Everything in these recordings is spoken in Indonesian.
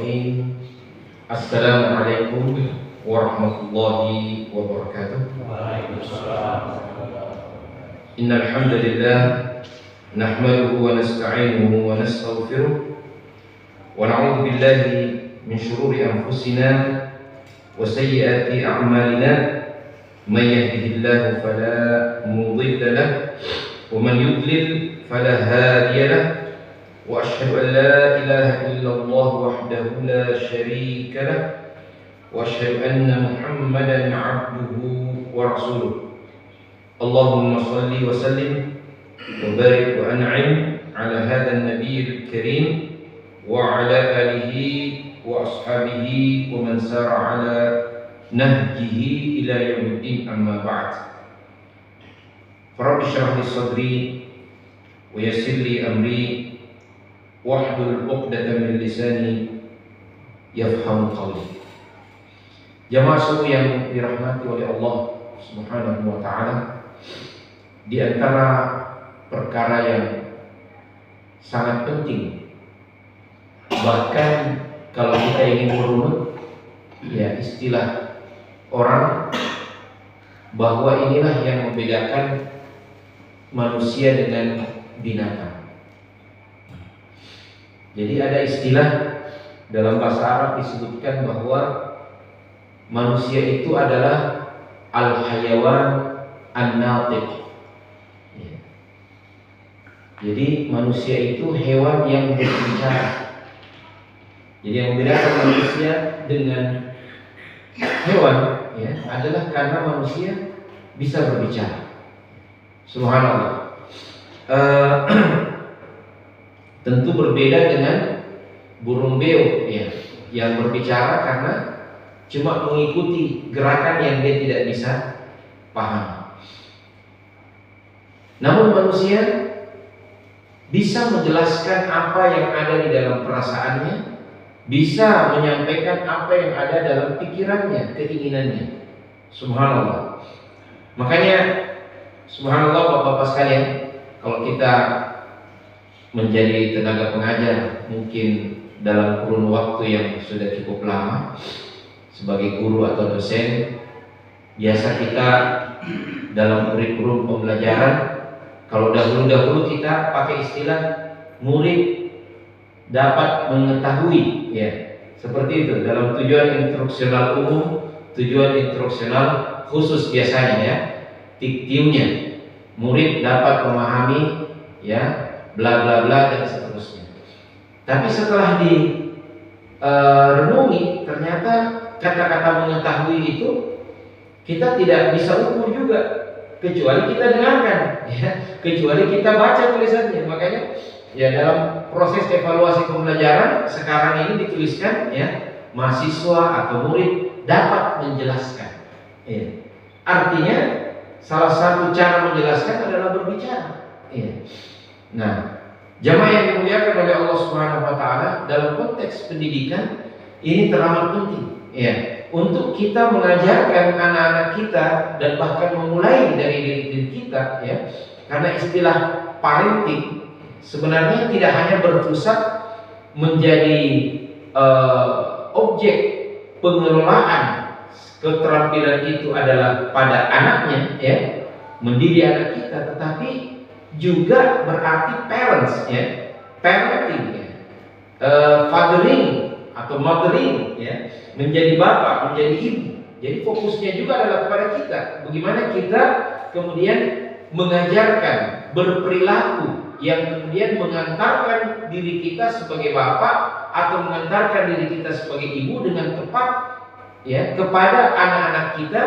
Bismillahirrahmanirrahim. Assalamualaikum warahmatullahi wabarakatuh. Waalaikumsalam. Innal hamdalillah nahmaduhu wa nasta'inuhu wa nastaghfiruh wa na'udzu billahi min shururi anfusina wa sayyiati a'malina. Man yahdihillahu fala mudilla lahu wa man yudlil fala hadiya lahu. Wa asyhadu an la ilaha illallah wahdahu la syarika lah wa asyhadu anna Muhammadan 'abduhu wa rasuluh. Allahumma shalli wa sallim wa barik wa an'im ala hadha an-nabiyil karim wa ala alihi wa ashabihi wa man sara ala nahjihi ila yaumiddin, amma ba'd. Rabbi shrah li sadri wa yassir li amri wahlul 'uqdatam min lisani yafhamu qawli. Jamaah semua yang dirahmati oleh Allah Subhanahu wa taala, di antara perkara yang sangat penting, bahkan kalau kita ingin merunut ya istilah orang, bahwa inilah yang membedakan manusia dengan binatang. Jadi ada istilah dalam bahasa Arab disebutkan bahwa manusia itu adalah al-hayawan an-natiq. Jadi manusia itu hewan yang berbicara. Jadi yang membedakan manusia dengan hewan ya adalah karena manusia bisa berbicara. Subhanallah. Tentu berbeda dengan burung beo ya, yang berbicara karena cuma mengikuti gerakan yang dia tidak bisa paham. Namun manusia bisa menjelaskan apa yang ada di dalam perasaannya, bisa menyampaikan apa yang ada dalam pikirannya, keinginannya. Subhanallah. Makanya subhanallah Bapak-bapak sekalian, kalau kita menjadi tenaga pengajar mungkin dalam kurun waktu yang sudah cukup lama sebagai guru atau dosen, biasa kita dalam kurikulum pembelajaran, kalau dahulu kita pakai istilah murid dapat mengetahui ya, seperti itu dalam tujuan instruksional umum, tujuan instruksional khusus biasanya ya, TIU-nya murid dapat memahami ya bla bla bla dan seterusnya. Tapi setelah renungi, ternyata kata-kata mengetahui itu kita tidak bisa ukur juga, kecuali kita dengarkan, ya, kecuali kita baca tulisannya. Makanya ya dalam proses evaluasi pembelajaran sekarang ini dituliskan ya, mahasiswa atau murid dapat menjelaskan. Ya. Artinya salah satu cara menjelaskan adalah berbicara. Ya. Nah, jamaah yang dimuliakan oleh Allah Subhanahu wa taala, dalam konteks pendidikan ini teramat penting ya, untuk kita mengajarkan anak-anak kita dan bahkan memulai dari diri kita ya. Karena istilah parenting sebenarnya tidak hanya berpusat menjadi objek pengelolaan keterampilan itu adalah pada anaknya ya, mendidik anak kita, tetapi juga berarti parents ya, parenting ya, fathering atau mothering ya, menjadi bapak, menjadi ibu. Jadi fokusnya juga adalah kepada kita, bagaimana kita kemudian mengajarkan berperilaku yang kemudian mengantarkan diri kita sebagai bapak atau mengantarkan diri kita sebagai ibu dengan tepat ya kepada anak-anak kita,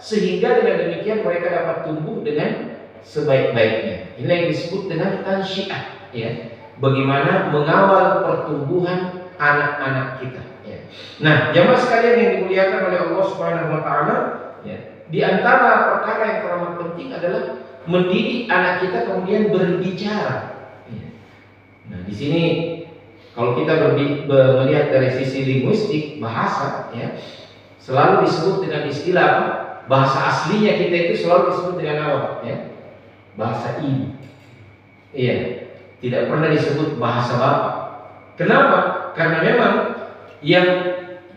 sehingga dengan demikian mereka dapat tumbuh dengan sebaik-baiknya. Ini yang disebut dengan tansyiah ya, bagaimana mengawal pertumbuhan anak-anak kita ya. Nah, jamaah sekalian yang dimuliakan oleh Allah Subhanahu wa taala ya, di antara perkara yang teramat penting adalah mendidik anak kita kemudian berbicara ya. Nah, di sini kalau kita melihat dari sisi linguistik bahasa ya, selalu disebut dengan istilah bahasa aslinya kita itu selalu disebut dengan apa ya? Bahasa ibu. Iya, tidak pernah disebut bahasa bapak. Kenapa? Karena memang yang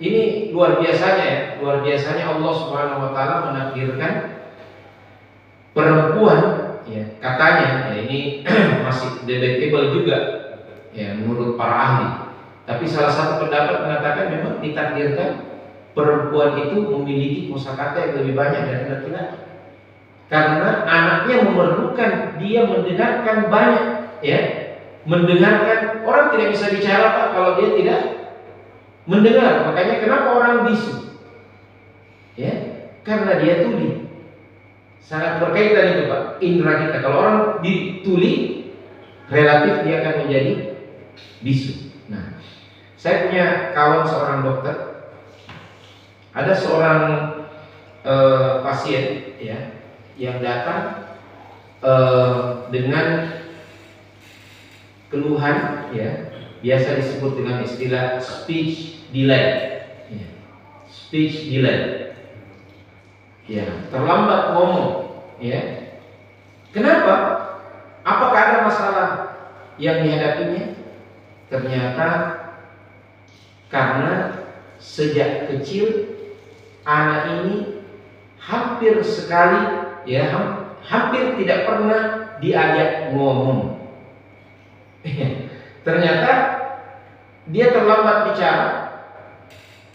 ini luar biasanya ya, luar biasanya Allah Subhanahu wa taala menakdirkan perempuan ya, katanya ya ini masih debatable juga ya menurut para ahli. Tapi salah satu pendapat mengatakan memang ditakdirkan perempuan itu memiliki kosakata yang lebih banyak dari laki-laki. Karena anaknya memerlukan dia mendengarkan banyak ya. Mendengarkan, orang tidak bisa bicara Pak kalau dia tidak mendengar. Makanya kenapa orang bisu? Ya, karena dia tuli. Sangat berkaitan itu Pak, indera kita. Kalau orang dituli, relatif dia akan menjadi bisu. Nah, saya punya kawan seorang dokter. Ada seorang pasien ya yang datang dengan keluhan ya, biasa disebut dengan istilah speech delay ya. Speech delay ya, terlambat ngomong ya. Kenapa? Apakah ada masalah yang dihadapinya? Ternyata karena sejak kecil anak ini hampir sekali ya, hampir tidak pernah diajak ngomong. Ternyata dia terlambat bicara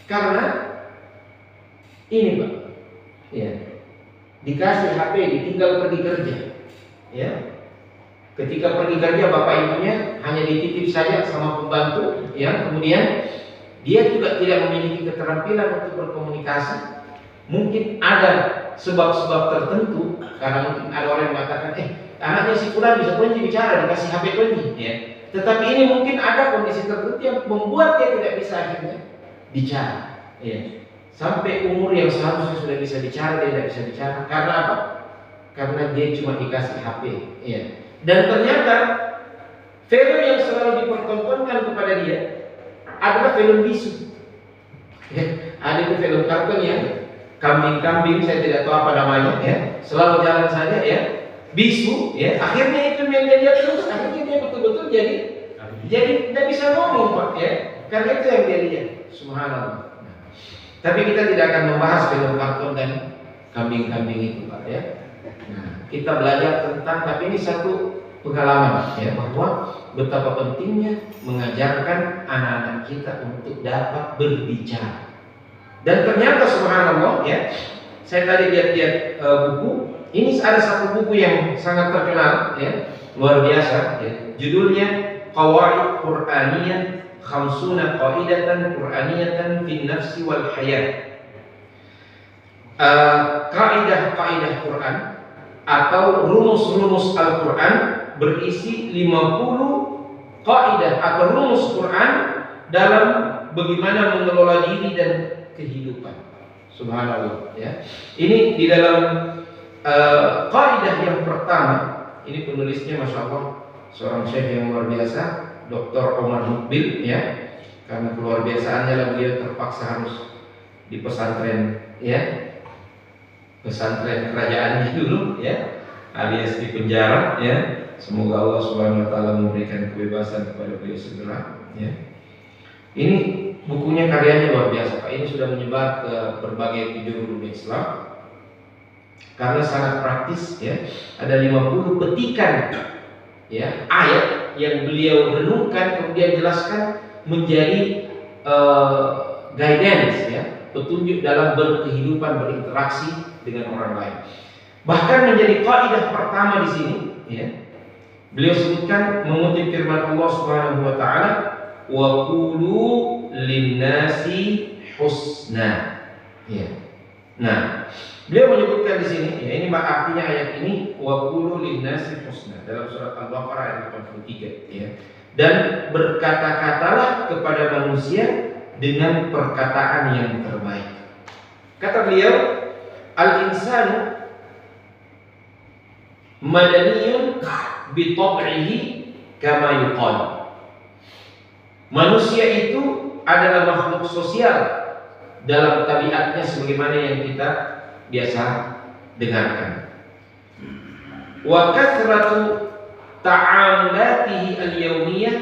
karena ini Pak ya, dikasih HP ditinggal pergi kerja ya. Ketika pergi kerja bapak ibunya hanya dititip saja sama pembantu ya. Kemudian dia juga tidak memiliki keterampilan untuk berkomunikasi. Mungkin ada sebab-sebab tertentu, karena mungkin ada orang yang mengatakan anaknya si fulan bisa kunci bicara, dikasih HP kunci ya. Tetapi ini mungkin ada kondisi tertentu yang membuat dia tidak bisa akhirnya bicara ya. Sampai umur yang seharusnya sudah bisa bicara, dia tidak bisa bicara. Karena apa? Karena dia cuma dikasih HP ya. Dan ternyata film yang selalu dipertontonkan kepada dia adalah film bisu ya. Ada itu film kartun ya, kambing-kambing, saya tidak tahu apa namanya ya, selalu jalan saja ya, bisu ya. Akhirnya itu yang dia lihat terus, akhirnya dia betul-betul jadi tidak bisa ngomong Pak ya, karena itu yang dia lihat. Subhanallah. Tapi kita tidak akan membahas film kartun dan kambing-kambing itu Pak ya. Nah, kita belajar tentang, tapi ini satu pengalaman ya, bahwa betapa pentingnya mengajarkan anak-anak kita untuk dapat berbicara. Dan ternyata subhanallah ya, saya tadi lihat-lihat buku, ini ada satu buku yang sangat terkenal ya, luar biasa ya. Judulnya Qawaid Qur'aniyah Khamsuna Qaidatan Qur'aniyatan fin Nafsi wal Hayat. Kaidah-kaidah Quran atau rumus-rumus Al-Quran berisi 50 kaidah atau rumus Quran dalam bagaimana mengelola diri dan kehidupan. Subhanallah ya. Ini di dalam kaidah yang pertama, ini penulisnya Masya Allah seorang syekh yang luar biasa, Dr. Omar Mukbil ya. Karena keluar biasaannya lah beliau terpaksa harus di pesantren ya, pesantren kerajaannya dulu ya, alias di penjara ya. Semoga Allah Subhanahu wa taala memberikan kebebasan kepada beliau segera ya. Ini bukunya karyanya luar biasa Pak. Ini sudah menyebar ke berbagai penjuru dunia Islam karena sangat praktis ya. Ada 50 petikan ya, ayat yang beliau renungkan kemudian jelaskan menjadi guidance ya, petunjuk dalam berkehidupan, berinteraksi dengan orang lain. Bahkan menjadi kaidah pertama di sini ya, beliau sebutkan mengutip firman Allah Subhanahu wa taala, wa qulu linnasi husna ya. Nah, beliau menyebutkan di sini ya, ini artinya ayat ini wa qulu linnasi husna dalam surat Al-Baqarah ayat 83 ya. Dan berkata-katalah kepada manusia dengan perkataan yang terbaik. Kata beliau, al-insanu madaniyun bi tab'ihi kama yuqal. Manusia itu adalah makhluk sosial dalam tabiatnya sebagaimana yang kita biasa dengarkan. Wa kathratu ta'amulatihi al-yawmiyah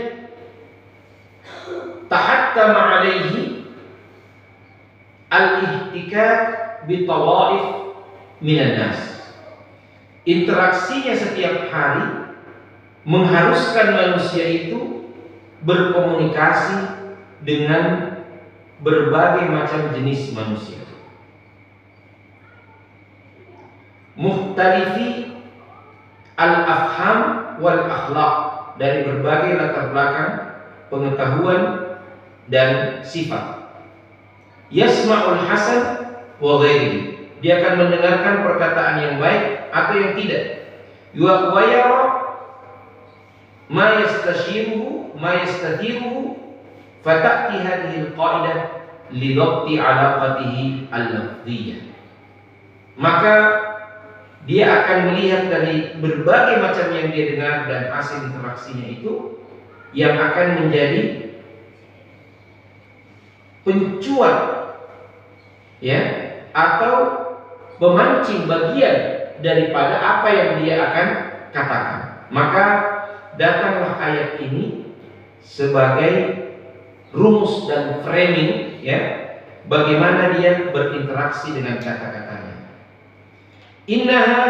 tahattama 'alaihi al-ihtikak bi tawaif minan nas. Interaksinya setiap hari mengharuskan manusia itu berkomunikasi dengan berbagai macam jenis manusia. Mukhtalifi al-afham wal akhlaq, dari berbagai latar belakang pengetahuan dan sifat. Yasma'ul hasan wa ghairihi, dia akan mendengarkan perkataan yang baik atau yang tidak. Wa yara ma yastashiruhu ma yastathiruhu, fata'ti hadhihi al-qa'idah li dhabti 'alaqatihi al-lafdhiyyah. Maka dia akan melihat dari berbagai macam yang dia dengar dan hasil interaksinya itu yang akan menjadi pencuat, ya, atau memancing bagian daripada apa yang dia akan katakan. Maka datanglah ayat ini sebagai rumus dan framing, ya, bagaimana dia berinteraksi dengan kata-katanya. Innaha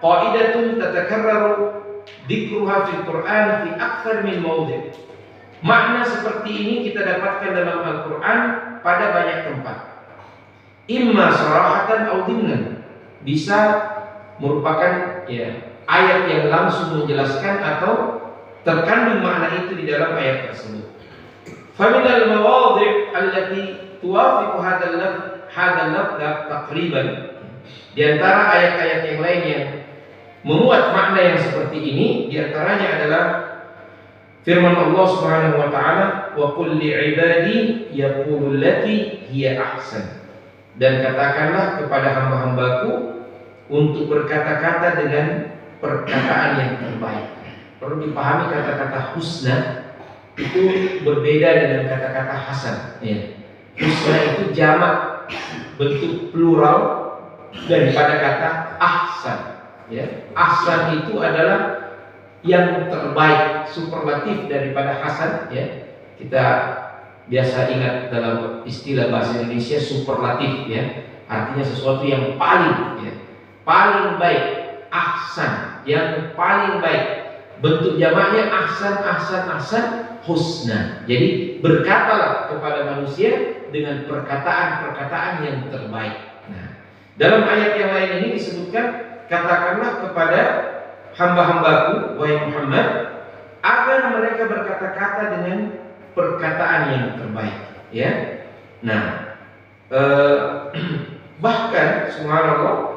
qaidatun tatakarraru dzikruha fil Qur'an fi akthar min mawdi'. Makna seperti ini kita dapatkan dalam Al-Qur'an pada banyak tempat. Imma sarahatan aw dimnan, bisa merupakan, ya, ayat yang langsung menjelaskan atau terkandung makna itu di dalam ayat tersebut. Faminal mawadhi' allati tuwafiqu hadzal lafz taqriban, di antara ayat-ayat yang lain yang memuat makna yang seperti ini, di antaranya adalah firman Allah Subhanahu wa taala, wa qul li ibadi yaqulu allati hiya ahsan, dan katakanlah kepada hamba-hambaku untuk berkata-kata dengan perkataan yang terbaik. Perlu dipahami kata-kata husna itu berbeda dengan kata-kata hasan, ya. Husna itu jamak, bentuk plural daripada kata ahsan, ya. Ahsan itu adalah yang terbaik, superlatif daripada hasan, ya. Kita biasa ingat dalam istilah bahasa Indonesia superlatif, ya, artinya sesuatu yang paling, ya, paling baik. Ahsan, yang paling baik. Bentuk jamaknya ahsan, ahsan, ahsan, husna. Jadi berkatalah kepada manusia dengan perkataan-perkataan yang terbaik. Dalam ayat yang lain ini disebutkan, katakanlah kepada hamba-hambaku, wahai Muhammad, agar mereka berkata-kata dengan perkataan yang terbaik, ya. Nah, bahkan subhanallah,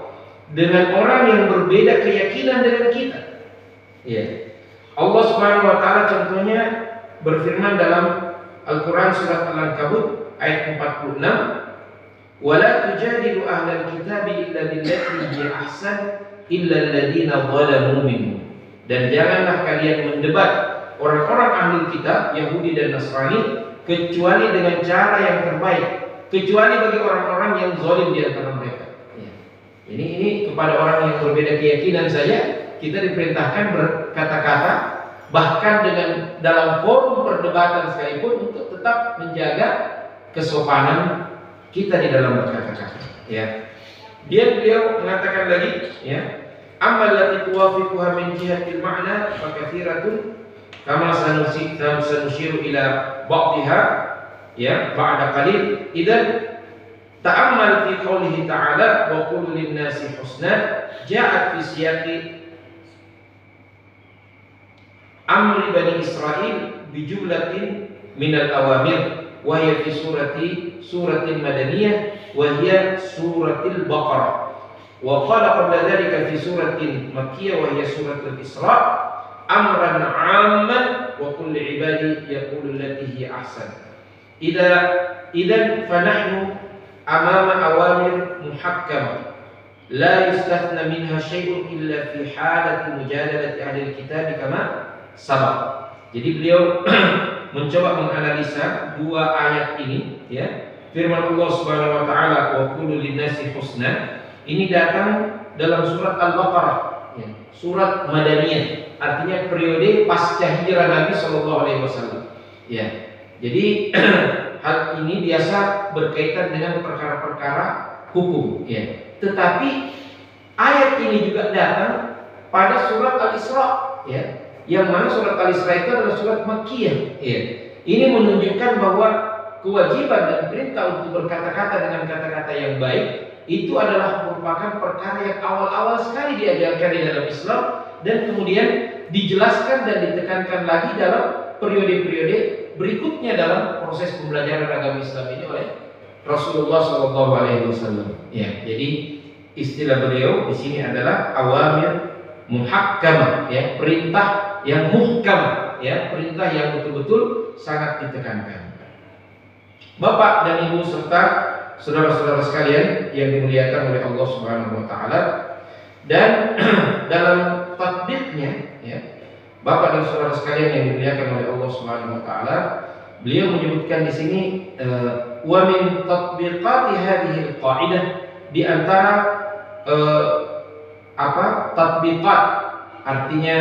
dengan orang yang berbeda keyakinan dengan kita, ya. Allah Subhanahu wa taala contohnya berfirman dalam Al-Qur'an surat Al-Ankabut ayat 46, wala tujadilu ahlal kitabi illa billati hiya ahsan illa alladziina zalamu minhum, dan janganlah kalian mendebat orang-orang ahli kitab Yahudi dan Nasrani kecuali dengan cara yang terbaik, kecuali bagi orang-orang yang zalim di antara mereka, ya. Ini kepada orang yang berbeda keyakinan saja kita diperintahkan berkata-kata, bahkan dengan dalam forum perdebatan sekalipun, untuk tetap menjaga kesopanan kita di dalam berkata-kata, ya. Beliau mengatakan lagi, ya, amal lati tuwafiquha min jihatil ma'na fa katsiratun kama sanushiru ila ba'dihha, ya, ba'da qalil. Idzan ta'ammal fi qoulihi ta'ala wa qul lin-nasi husna, ja'at fi siyaqi amri bani Israil bi jumlatin minal awamir wa hiya fi suratil madaniyah wa hiya suratil baqarah, wa qala qabla dhalika fi suratil makkiyah wa hiya suratul isra amran 'amman wa qul li ibadi yaqulu allati hiya ahsan. Idan fa nahnu amama awamir muhakkamah la yustathna minha syai'un illa fi halati mujadalati ahli al-kitab kama sabaq. Jadi beliau mencoba menganalisa dua ayat ini, ya. Firman Allah Subhanahu wa taala, wa qulu lin-nasi husna, ini datang dalam surat Al-Baqarah, ya, surat Madaniyah, artinya periode pasca hijrah Nabi sallallahu alaihi wasallam, ya. Jadi hal ini biasa berkaitan dengan perkara-perkara hukum, ya. Tetapi ayat ini juga datang pada surat Al-Isra, ya. Yang mana surat Al-Isra itu adalah surat Makkiyah, ya. Ini menunjukkan bahwa kewajiban dan perintah untuk berkata-kata dengan kata-kata yang baik itu adalah merupakan perkara yang awal-awal sekali diajarkan di dalam Islam dan kemudian dijelaskan dan ditekankan lagi dalam periode-periode berikutnya dalam proses pembelajaran agama Islam ini oleh Rasulullah SAW. Ya, jadi istilah beliau di sini adalah awamir muhakkamah, ya, perintah yang muhkam, ya, perintah yang betul-betul sangat ditekankan. Bapak dan Ibu serta saudara-saudara sekalian yang dimuliakan oleh Allah Subhanahu wa taala, dan dalam tatbiknya, ya, Bapak dan saudara sekalian yang dimuliakan oleh Allah Subhanahu wa taala, beliau menyebutkan di sini wa min tatbiqati hadhihi al-qa'idah, di antara tatbiqat, artinya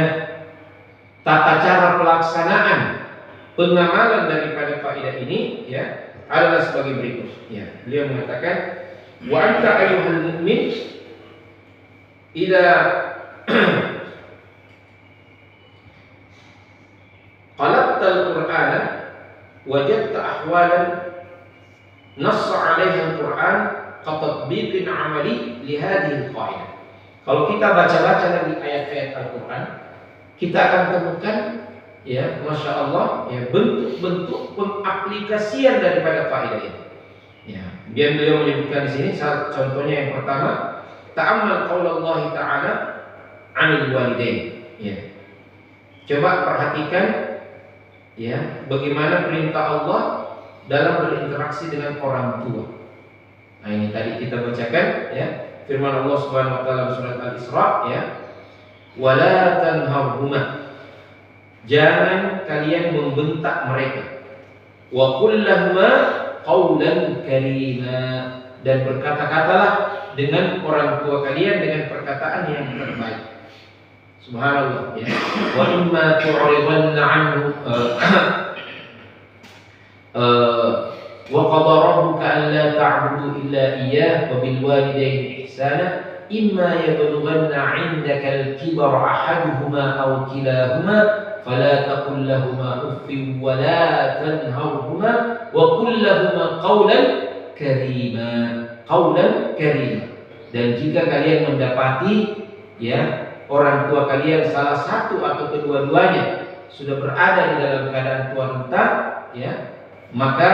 tata cara pelaksanaan pengamalan daripada kaidah ini, ya, adalah sebagai berikut, ya. Beliau mengatakan wa anta ayyuhal mu'min idza qalabta al-Qur'ana wajadta ahwalan nassa 'alaiha al-Qur'an katatbiqin 'amali li hadhihi al-qaidah. Kalau kita baca-baca lagi ayat-ayat Al-Qur'an, kita akan temukan, ya, Masya Allah, ya, bentuk-bentuk pengaplikasian daripada kaidah ini. Ya, biar beliau menyebutkan di sini contohnya yang pertama, ta'ammal qaulallahi ta'ala 'anil walidain. Ya. Coba perhatikan, ya, bagaimana perintah Allah dalam berinteraksi dengan orang tua. Nah, ini tadi kita bacakan, ya, firman Allah Subhanahu wa taala surat Al-Isra, ya. Wala tanharhuma, jangan kalian membentak mereka. Wa qul lahuma qawlan karima, dan berkata-katalah dengan orang tua kalian dengan perkataan yang terbaik. Subhanallah, ya. Wa imma tu'ridanna anhu wa qadara rabbuka alla ta'budu illa iyyah wa bil walidayni ihsana imma yablughanna 'indaka al-kibara ahaduhuma aw kilahuma fala taqul lahumā uffin wa la tanharhumā wa qul lahumā qawlan karīmā. Qawlan karīmā. Dan jika kalian mendapati, ya, orang tua kalian salah satu atau kedua-duanya sudah berada di dalam keadaan tua renta, ya, maka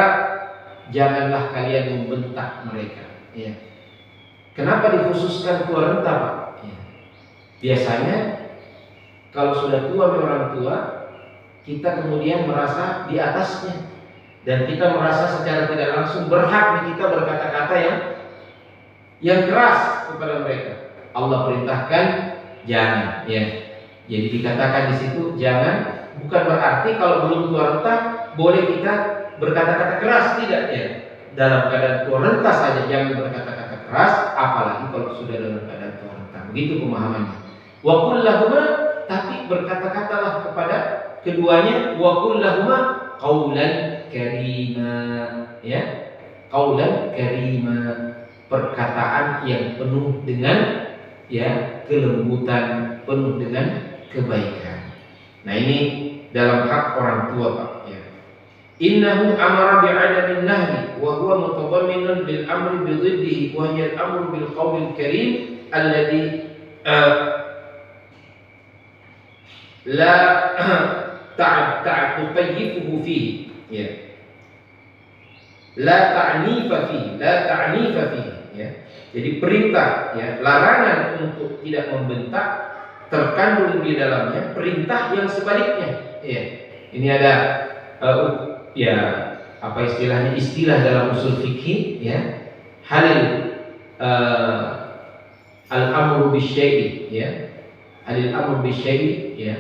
janganlah kalian membentak mereka, ya. Kenapa dikhususkan tua renta, Pak? Ya. Biasanya kalau sudah tua orang tua, kita kemudian merasa di atasnya dan kita merasa secara tidak langsung berhak kita berkata-kata yang keras kepada mereka. Allah perintahkan jangan, ya. Jadi dikatakan di situ jangan, bukan berarti kalau belum tua renta boleh kita berkata-kata keras, tidak, ya. Dalam keadaan tua renta saja jangan berkata-kata keras, apalagi kalau sudah dalam keadaan tua renta. Begitu pemahamannya. Wa qul lahumā, tapi berkata-katalah kepada keduanya, wa qul lahumā qawlan karīmā, ya. Qawlan karīmā, perkataan yang penuh dengan, ya, kelembutan, penuh dengan kebaikan. Nah, ini dalam hak orang tua, Pak, ya. Innahu amara bi'adamin nahyi wa huwa mutadamminun bil amri bi dhiddihi wa hiya al-amru bil qawlil karim alladhi la ta'tuqayyifuhu fihi, ya. La ta'nifa fihi, ya. Jadi perintah, ya, larangan untuk tidak membentak terkandung di dalamnya perintah yang sebaliknya, ya. Ini ada ya, apa istilahnya, istilah dalam usul fikih, ya, halil al-amru bisyai'i, ya. Halil amru bisyai'i, ya.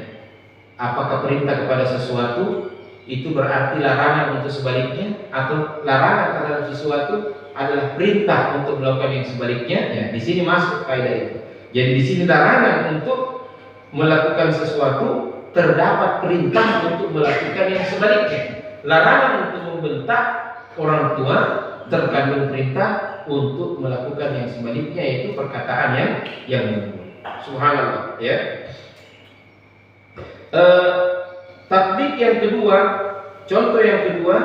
Apakah perintah kepada sesuatu itu berarti larangan untuk sebaliknya, atau larangan terhadap sesuatu adalah perintah untuk melakukan yang sebaliknya, ya. Di sini masuk kaidah itu. Jadi di sini larangan untuk melakukan sesuatu, terdapat perintah untuk melakukan yang sebaliknya. Larangan untuk membentak orang tua, terkandung perintah untuk melakukan yang sebaliknya, yaitu perkataan yang lembut. Subhanallah, ya. Tatbik yang kedua, contoh yang kedua,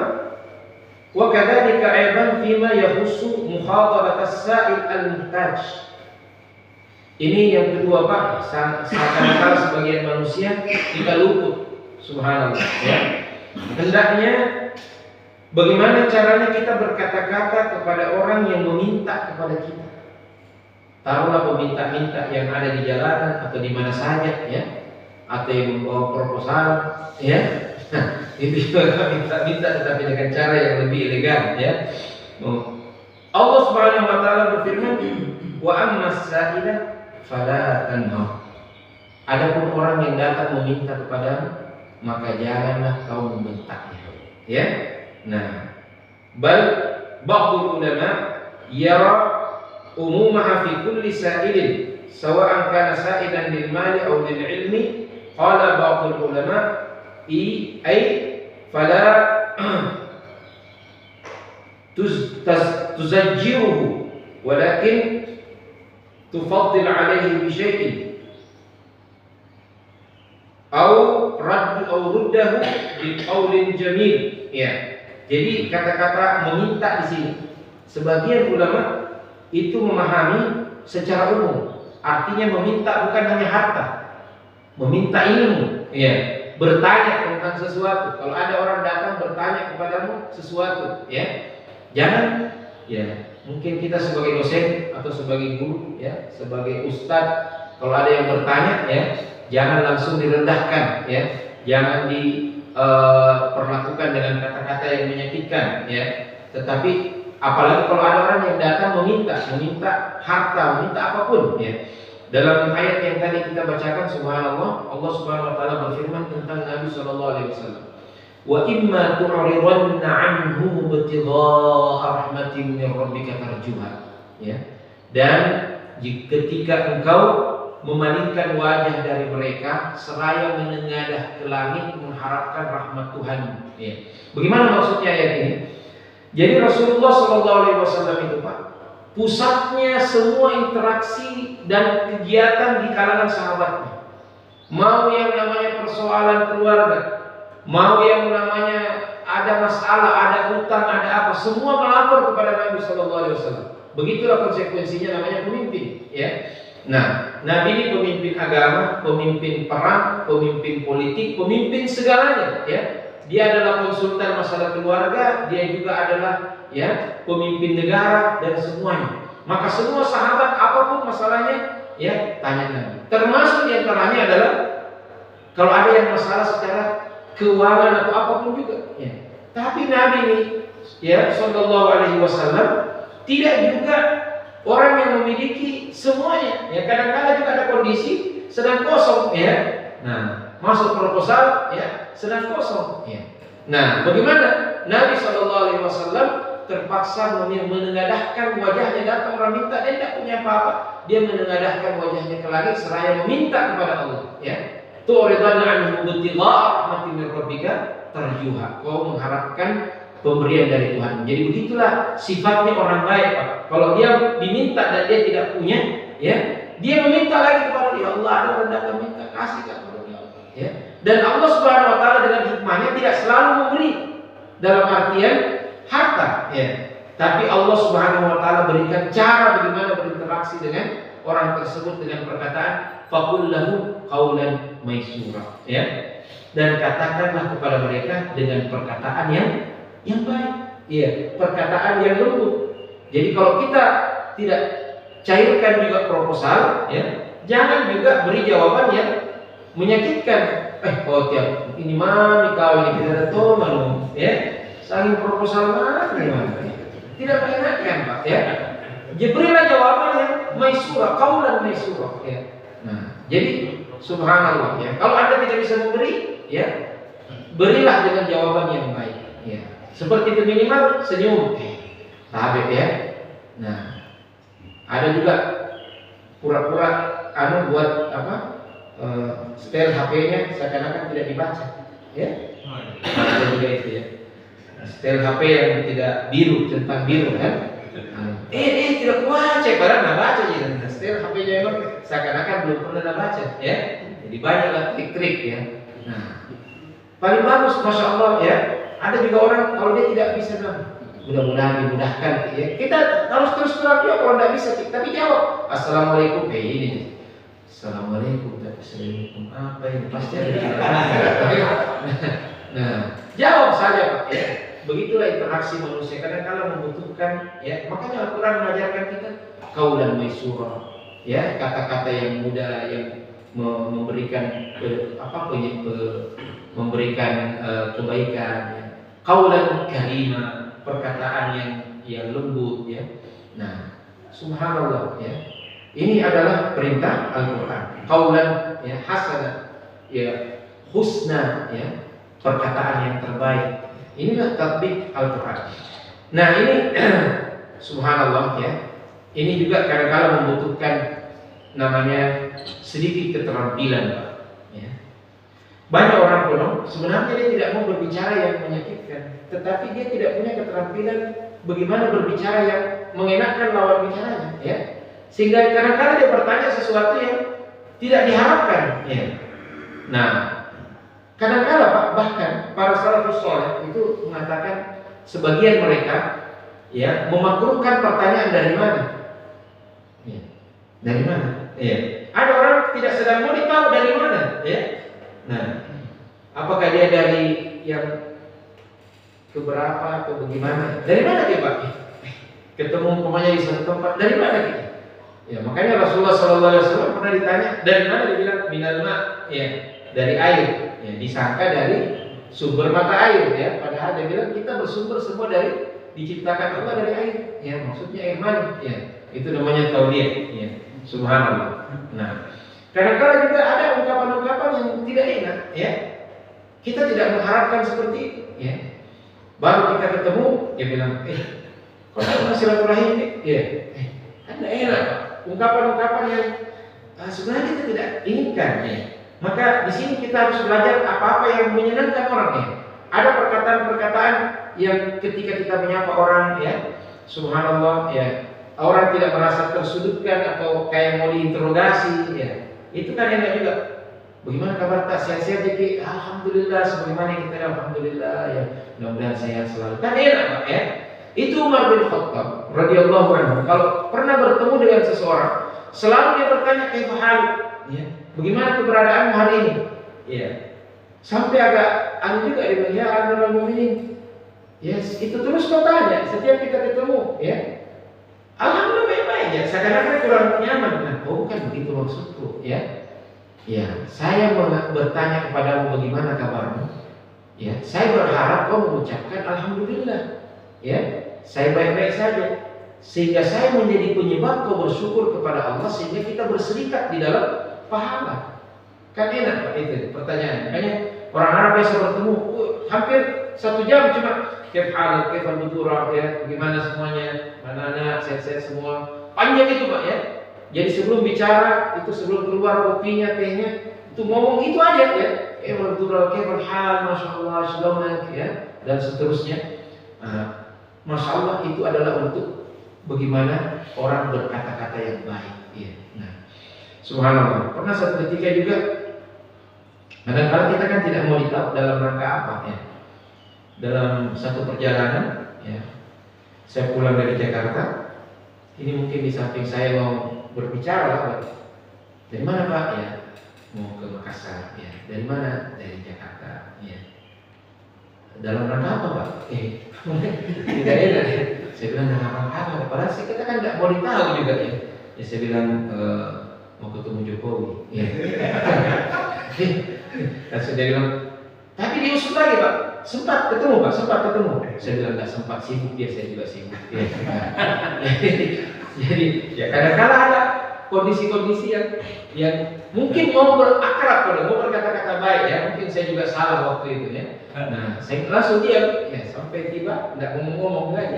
wa kadzalika aidan fima yahussu mukhatabat as-sa'il al-muhtaj. Ini yang kedua, Pak, seakan-akan sebagian manusia kita luput. Subhanallah, ya. Hendaknya bagaimana caranya kita berkata-kata kepada orang yang meminta kepada kita. Taruhlah peminta-minta yang ada di jalanan atau di mana saja, ya, atau yang membawa proposal, ya. Nah, itu juga minta-minta tetapi dengan cara yang lebih elegan, ya. Allah Subhanahu wa taala berfirman, "Wa ammas sa'ila fala tanha." Adapun orang yang datang meminta kepadamu, maka janganlah kau membentaknya, ya. Nah, ba'dul ulama yara umumaha fi kulli sa'ilin sawa'an kana sa'ilan lil mali aw lil ilmi. Qala ba'dul ulama ay fala tuzajjiruhu walakin tufaddil alaihi bi syai'in aw ruddahu bi qaulin jamil, ya. Jadi kata-kata meminta di sini sebagian ulama itu memahami secara umum, artinya meminta bukan hanya harta, meminta ilmu, ya, bertanya tentang sesuatu. Kalau ada orang datang bertanya kepadamu sesuatu, ya, jangan, ya, mungkin kita sebagai dosen atau sebagai guru, ya, sebagai ustadz, kalau ada yang bertanya, ya, jangan langsung direndahkan, ya, jangan diperlakukan dengan kata-kata yang menyakitkan, ya. Tetapi apalagi kalau ada orang yang datang meminta harta, meminta apapun, ya. Dalam ayat yang tadi kita bacakan, subhanallah, Allah Subhanahu wa taala berfirman tentang Nabi sallallahu alaihi wasallam, "Wa imma tu'ridanna 'anhum ibtigha'a rahmatin min rabbika tarjuha." Ya. Dan ketika engkau memalingkan wajah dari mereka seraya menengadah ke langit mengharapkan rahmat Tuhan, ya. Bagaimana maksudnya ayat ini? Jadi Rasulullah SAW itu, Pak, pusatnya semua interaksi dan kegiatan di kalangan sahabatnya. Mau yang namanya persoalan keluarga, mau yang namanya ada masalah, ada utang, ada apa, semua melapor kepada Nabi SAW. Begitulah konsekuensinya namanya pemimpin, ya. Nah, Nabi ini pemimpin agama, pemimpin perang, pemimpin politik, pemimpin segalanya, ya. Dia adalah konsultan masalah keluarga, dia juga adalah, ya, pemimpin negara dan semuanya. Maka semua sahabat apapun masalahnya, ya, tanya Nabi. Termasuk diantaranya adalah kalau ada yang masalah secara keuangan atau apapun juga, ya. Tapi Nabi ini, ya, Sallallahu Alaihi Wasallam tidak juga orang yang memiliki semuanya, ya. Kadang-kadang juga ada kondisi sedang kosong, ya. Nah, masuk proposal, ya, sedang kosong, ya. Nah, bagaimana Nabi Sallallahu Alaihi Wasallam terpaksa menengadahkan wajahnya, datang orang minta, dia tidak punya apa-apa, dia menengadahkan wajahnya ke langit seraya meminta kepada Allah, ya. Tu'ridanna 'anhum ibtigha'a rahmatin min rabbika tarjuha. Kau mengharapkan pemberian dari Tuhan. Jadi begitulah sifatnya orang baik, Pak. Kalau dia diminta dan dia tidak punya, ya, dia meminta lagi kepada dia. Allah, ada orang datang minta, kasih kepada dia, ya. Dan Allah Subhanahu wa taala dengan hikmahnya tidak selalu memberi dalam artian harta, ya. Tapi Allah Subhanahu wa taala berikan cara bagaimana berinteraksi dengan orang tersebut dengan perkataan faqul lahu qaulan maysura, ya. Dan katakanlah kepada mereka dengan perkataan yang baik, ya, perkataan yang lembut. Jadi kalau kita tidak cairkan juga proposal, ya, jangan juga beri jawaban yang menyakitkan. Oh, tiap ini mah kau ini tidak ada toman, ya. Saling proposal mana gimana? Tidak mengenakan, Pak, ya. Berilah jawaban yang maisura, qaulan maisura, ya. Nah, jadi subhanallah, ya. Kalau Anda tidak bisa memberi, ya, berilah dengan jawaban yang baik, ya. Seperti itu, minimal senyum, tabib, ya. Nah, ada juga pura-pura buat apa? Setel HP-nya seakan-akan tidak dibaca, ya. Ada juga itu, ya. Setel HP yang tidak biru, centang biru kan. Tidak baca, padahal nggak baca ya. Setel HP-nya memang seakan-akan belum pernah baca ya. Jadi banyaklah trik-trik ya. Nah, paling bagus, masya Allah ya. Ada juga orang kalau dia tidak bisa mudah-mudahan dimudahkan ya. Kita harus terus terang juga kalau tidak bisa, tapi jawab assalamualaikum ini. Assalamualaikum, assalamualaikum apa ini pasti ada. Nah, jawab saja Pak ya. Begitulah interaksi manusia kadang-kadang membutuhkan ya. Makanya Al-Quran mengajarkan kita qaulan maisura ya, kata-kata yang mudah yang memberikan memberikan kebaikan ya. Qaulan karima, perkataan yang lembut ya. Nah, subhanallah ya. Ini adalah perintah Al-Quran. Qaulan ya hasanah ya, husna ya, perkataan yang terbaik. Inilah tatbik Al-Quran. Nah ini subhanallah ya. Ini juga kadang-kadang membutuhkan namanya sedikit keterampilan Pak ya. Banyak orang kuno sebenarnya dia tidak mau berbicara yang menyakitkan, tetapi dia tidak punya keterampilan bagaimana berbicara yang mengenakkan lawan bicaranya ya. Sehingga kadang-kadang dia bertanya sesuatu yang tidak diharapkan ya. Nah, kadang-kadang Pak, bahkan para salafus saleh itu mengatakan sebagian mereka ya memakruhkan pertanyaan dari mana? Ya. Dari mana? Ya. Ada orang tidak sedang mau tahu dari mana, ya. Nah, apakah dia dari yang keberapa atau bagaimana? Dari mana dia Pak? Ketemu umpamanya di satu tempat, dari mana dia? Ya, makanya Rasulullah SAW pernah ditanya dari mana, dia bilang minal ma, ya, dari air. Ya, disangka dari sumber mata air ya, padahal dia bilang kita bersumber semua dari diciptakan Allah dari air ya, maksudnya air mani ya, itu namanya tauhid ya, subhanallah. Nah, kadang-kadang juga ada ungkapan-ungkapan yang tidak enak ya, kita tidak mengharapkan seperti itu ya, baru kita ketemu dia bilang kalau silaturahim ya, kan tidak enak ungkapan-ungkapan yang sebenarnya kita tidak inginkan ya. Maka di sini kita harus belajar apa-apa yang menyenangkan orang ya. Ada perkataan-perkataan yang ketika kita menyapa orang ya, subhanallah ya, orang tidak merasa tersudutkan atau kayak mau diinterogasi ya. Itu kan enak juga. Bagaimana kabar tak, sehat-sehat jadi alhamdulillah, sebagaimana kita alhamdulillah ya. Mudah-mudahan sehat selalu. Kan enak Pak ya. Itu Umar bin Khattab radhiyallahu anhu kalau pernah bertemu dengan seseorang, selalu dia bertanya kaifa hal ya. Bagaimana keberadaanmu hari ini? Ya. Sampai agak juga dia bilang, ya Amirul Mukminin. Yes, itu terus kau tanya setiap kita ketemu, ya. Alhamdulillah baik-baik ya. Seakan-akan kurang nyaman. Nah, bukan begitu maksudku, ya. Ya, saya bertanya kepadamu bagaimana kabarmu. Ya, saya berharap kau mengucapkan alhamdulillah. Ya, saya baik-baik saja. Sehingga saya menjadi penyebab kau bersyukur kepada Allah sehingga kita berserikat di dalam pahala. Kan enak Pak itu pertanyaan. Makanya orang Arab biasa bertemu hampir 1 jam cuma kefal butura ya, bagaimana semuanya, mana anak, sehat-sehat semua. Panjang itu Pak ya. Jadi sebelum bicara itu, sebelum keluar kopinya, tehnya, itu ngomong itu aja ya. Butura kefal hal, masyaallah, selamat ya, dan seterusnya. Masya Allah itu adalah untuk bagaimana orang berkata-kata yang baik ya. Nah, subhanallah. Pernah satu ketika juga, kadang-kadang kita kan tidak mau ditahu dalam rangka apa ya. Dalam satu perjalanan ya, saya pulang dari Jakarta. Ini mungkin di samping saya mau berbicara, dari mana Pak ya? Mau ke Makassar ya. Dari mana? Dari Jakarta ya. Dalam rangka apa Pak? Tidak enak ya. Saya bilang dalam rangka apa? Padahal kita kan tidak mau ditahu juga ya. Ya saya bilang mau ketemu Jokowi. Ya. Langsung dia bilang, tapi diusut lagi Pak. Sempat ketemu Pak, sempat ketemu. Saya bilang nggak sempat, sibuk dia, saya juga sibuk. Ya. Jadi ya kadang-kadang ada kondisi-kondisi yang mungkin mau berakrab, mau berkata-kata baik ya. Mungkin saya juga salah waktu itu ya. Nah, saya langsung diam ya sampai tiba nggak ngomong-ngomong lagi.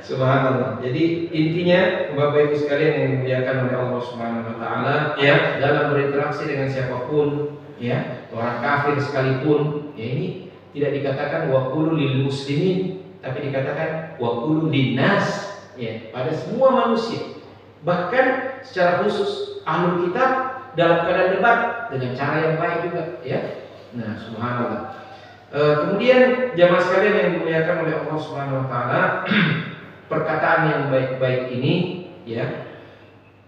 Subhanallah. Jadi intinya Bapak Ibu sekalian yang dimuliakan oleh Allah Subhanahu wa taala ya, dalam berinteraksi dengan siapapun ya, orang kafir sekalipun ya, ini tidak dikatakan wa qulu lil muslimin, tapi dikatakan wa qulu linnas, ya, pada semua manusia. Bahkan secara khusus ahlul kitab dalam keadaan debat dengan cara yang baik juga, ya. Nah, subhanallah. Kemudian jamaah sekalian yang dimuliakan oleh Allah Subhanahu wa taala, perkataan yang baik-baik ini, ya,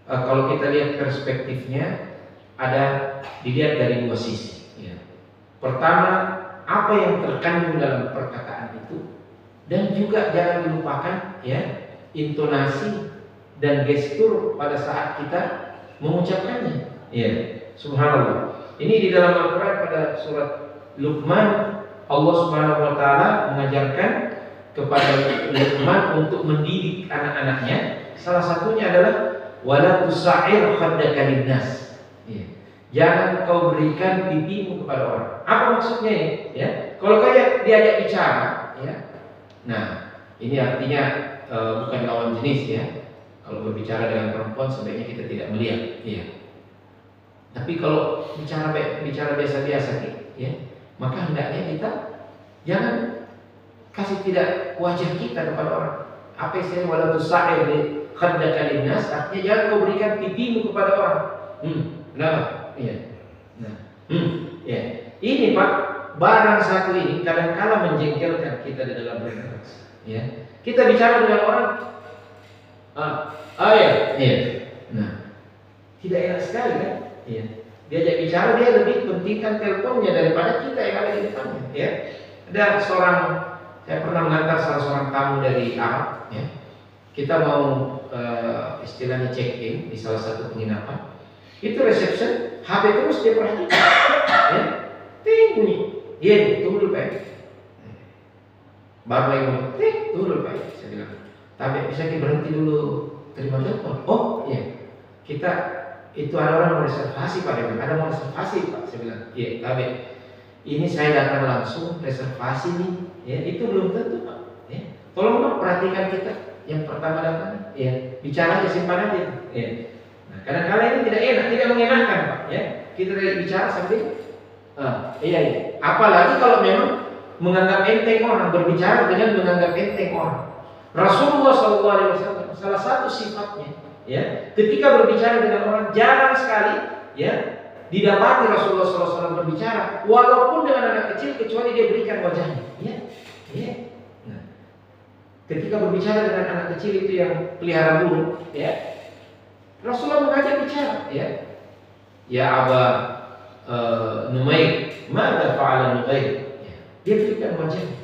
kalau kita lihat perspektifnya ada dilihat dari dua sisi, ya. Pertama, apa yang terkandung dalam perkataan itu, dan juga jangan dilupakan, ya, intonasi dan gestur pada saat kita mengucapkannya, ya. Subhanallah. Ini di dalam Al-Quran pada surat Luqman, Allah Subhanahu wa taala mengajarkan kepada Luqman untuk mendidik anak-anaknya. Salah satunya adalah wala tusa'ir khaddaka linnas. Ya. Jangan kau berikan pipimu kepada orang. Apa maksudnya ini? Ya. Kalau kayak diajak bicara, ya. Nah, ini artinya bukan lawan jenis, ya. Kalau berbicara dengan perempuan sebaiknya kita tidak melihat, ya. Tapi kalau bicara biasa-biasa, ya, maka hendaknya kita jangan kasih tidak wajah kita kepada orang. Apa istilah wala tusa'ir khaddaka linnas? Artinya jangan kau berikan pipimu kepada orang. Kenapa? Iya. Nah, ya. Ini Pak, barang satu ini kadang-kala menjengkelkan kita di dalam berinteraksi. Ya. Kita bicara dengan orang, ya. Nah, tidak enak sekali kan? Ya. Diajak bicara dia lebih pentingkan teleponnya daripada kita yang ada di depannya. Ya. Ada saya pernah mengantar salah seorang tamu dari Arab. Ya. Kita mau istilahnya check in di salah satu penginapan. Itu reception, HP terus dia perhatikan. Ya. Ting bunyi. Dia tunggu dulu Pak. Baru lagi ngomong, tunggu dulu Pak. Saya bilang, tapi bisa kita berhenti dulu terima telepon. Oh iya, kita itu ada orang mau reservasi Pak. Dia bilang, ada mau reservasi Pak. Saya bilang, iya tapi ini saya datang langsung reservasi nih. Ya itu belum tentu Pak. Ya. Tolong Pak perhatikan kita yang pertama datang. Ya bicara aja simpan aja. Ya. Nah, kadang-kadang ini tidak enak, tidak mengenakan Pak. Ya kita bicara sambil iya. Apalagi kalau memang menganggap enteng orang, berbicara dengan menganggap enteng orang. Rasulullah SAW salah satu sifatnya, ya, ketika berbicara dengan orang jarang sekali, ya, didapati Rasulullah SAW berbicara, walaupun dengan anak kecil kecuali dia berikan wajahnya, ya. Nah, ketika berbicara dengan anak kecil itu yang pelihara burung, ya, Rasulullah mengajak bicara, ya. Ya Aba Numair, mada fa'ala Numair? Ya, dia berikan wajahnya.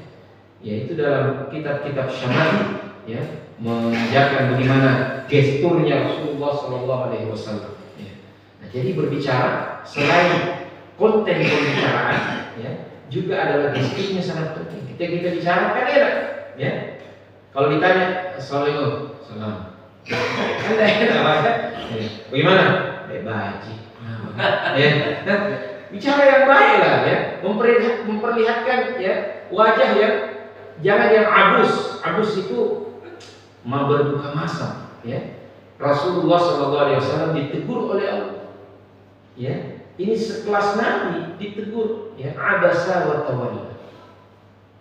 Ya itu dalam kitab-kitab syamali, ya, mengajarkan bagaimana gesturnya Rasulullah SAW. Ya. Nah, jadi berbicara selain konten pembicaraan, ya, juga adalah gesturnya sangat penting. Ketika kita bicara kan enak, ya. Kalau ditanya assalamualaikum, salam, kan enak, kan? Ya. Bagaimana? Baik. Ya, nah, bicara yang baik lah, ya, memperlihatkan, ya, wajah yang jangan yang abus itu mau berbuka masam, ya. Rasulullah SAW ditegur oleh Allah, ya. Ini sekelas Nabi ditegur, ya, abasa wa tawalla.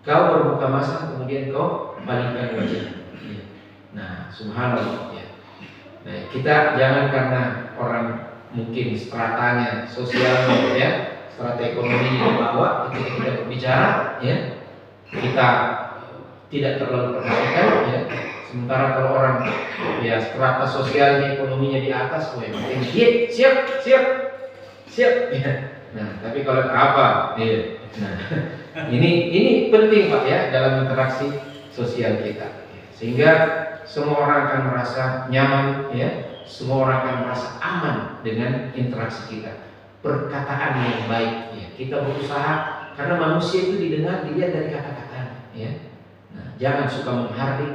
Kau berbuka masam kemudian kau palingkan wajah. Ya. Nah, subhanallah, ya. Nah, kita jangan karena orang mungkin stratanya, sosialnya, ya, strata ekonomi di bawah, ketika kita berbicara, ya, kita tidak terlalu perhatikan, ya. Sementara kalau orang, ya, strata sosialnya, ekonominya di atas, siap, ya. Nah, tapi kalau apa, ya. Nah, ini penting Pak, ya, dalam interaksi sosial kita, ya. Sehingga semua orang akan merasa nyaman, ya. Semua orang akan merasa aman dengan interaksi kita. Perkataan yang baik, ya. Kita berusaha karena manusia itu dilihat dari kata-kata, ya. Nah, jangan suka menghardik,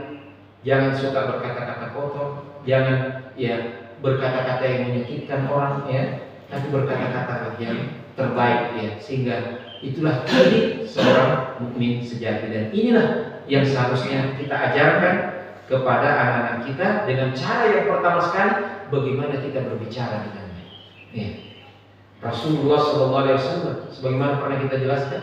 jangan suka berkata-kata kotor, jangan, ya, berkata-kata yang menyakitkan orang, ya, tapi berkata-kata yang terbaik, ya. Sehingga itulah ciri seorang mukmin sejati, dan inilah yang seharusnya kita ajarkan kepada anak-anak kita dengan cara yang pertama sekali bagaimana kita berbicara dengannya. Ya. Rasulullah SAW sebagaimana pernah kita jelaskan,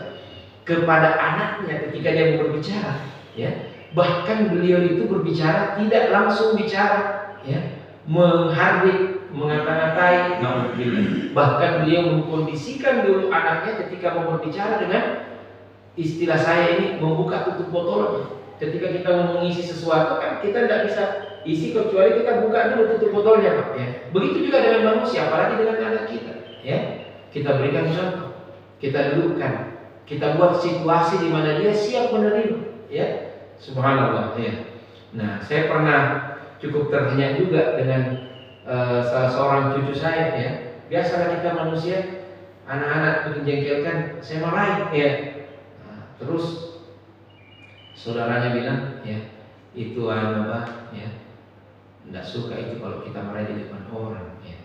kepada anaknya ketika dia berbicara, ya. Bahkan beliau itu berbicara tidak langsung bicara, ya, menghardik, mengata-ngatai, bahkan beliau mengkondisikan dulu anaknya ketika mau berbicara dengan istilah saya ini membuka tutup botolnya. Ketika kita mau mengisi sesuatu kan kita tidak bisa isi kecuali kita buka dulu tutup botolnya, Pak, ya. Begitu juga dengan manusia, apalagi dengan anak kita, ya. Kita berikan contoh, kita dudukkan, kita buat situasi di mana dia siap menerima, ya. Subhanallah, ya. Nah, saya pernah cukup terhenyak juga dengan salah seorang cucu saya, ya. Biasalah kita manusia, anak-anak menjengkelkan, saya marahin, ya. Nah, terus saudaranya bilang, ya, itu apa, ya, tidak suka itu kalau kita marahin di depan orang, ya.